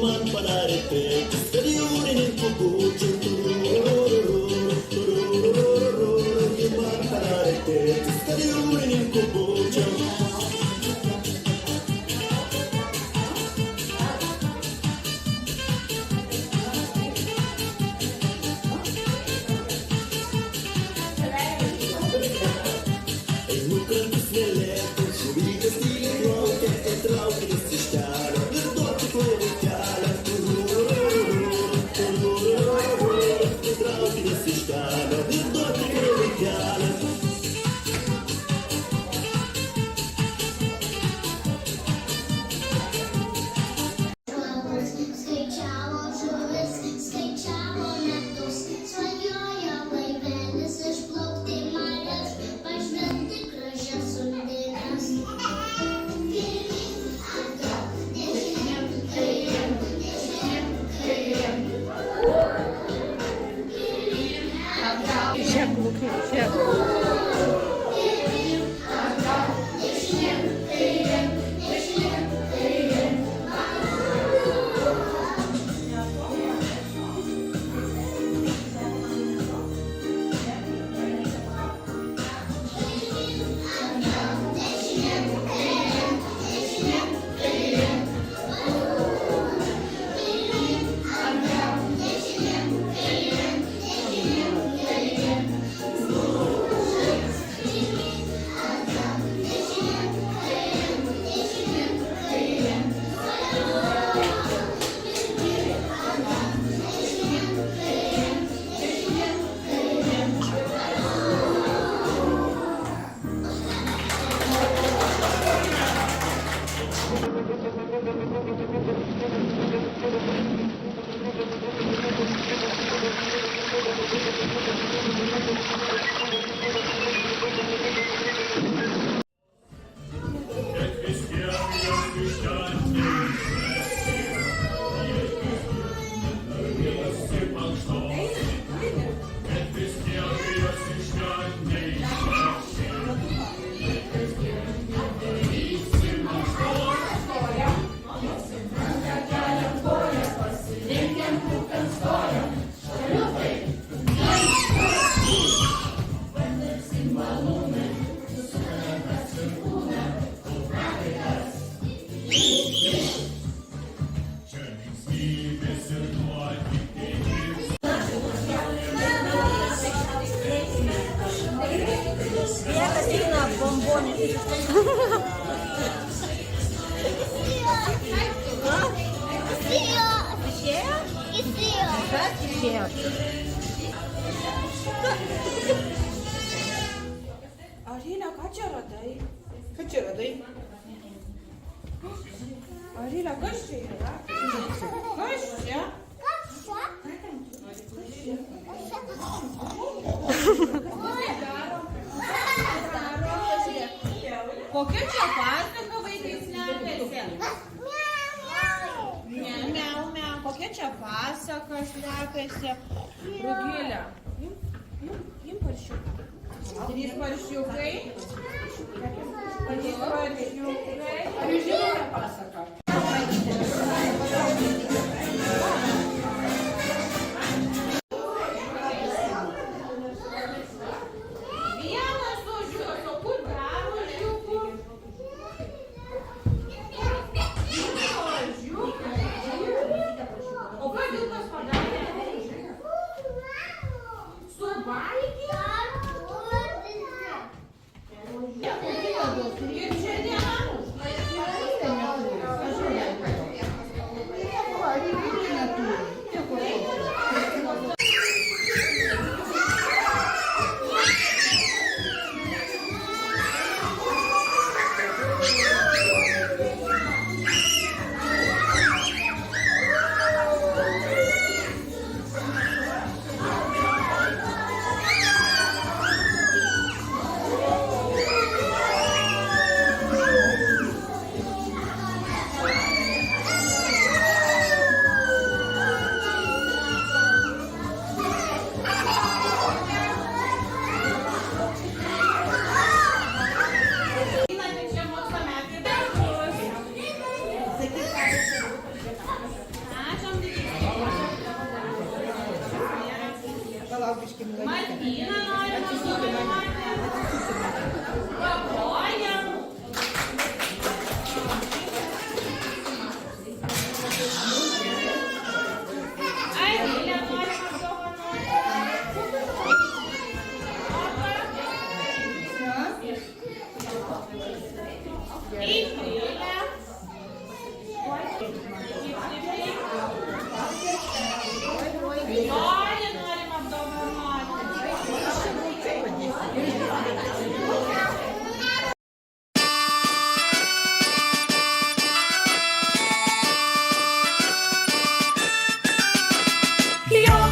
man padarė tėtis, kad jūrininkų būčiau. Ji man padarė tėtis, kad jūrininkų būčiau. Einu krantus vėlėtus, žuvytės tyliai plaukia, traukinys iš kelio ir duoti klaivų kelią. Traukinys iš kelio ir duoti klaivų kelią. Skaičiavo žuvis, skaičiavo metus, svajojo laivelis išplaukti marias, pažvelgti gražias undines. Gilyn, atgal, dešinėn, kairėn, dešinėn, kairėn. Gilyn, atgal, Šiek, šiek. gilyn, atgal, dešinėn, kairėn, dešinėn, kairėn. Arina, ką čia radai? Ką čia radai? Arina, kas čia yra? Kas čia? Kokia čia pasaka vaikai slepiasi? Miau, miau, miau. Kokia čia pasaka slepiasi? Rugilė, im paršiuką. 3 paršiukai. 3 paršiukai. Ar jūs žinote pasaką? Vienas ožiukas, o kur dar ožiukų? O ką vilkas padarė? Suvalgė? Ir čia nėra. Мальвіна норма обдовувати. Бабоя. Айля норма обдовувати. І Філя. Доля норма обдовувати. Я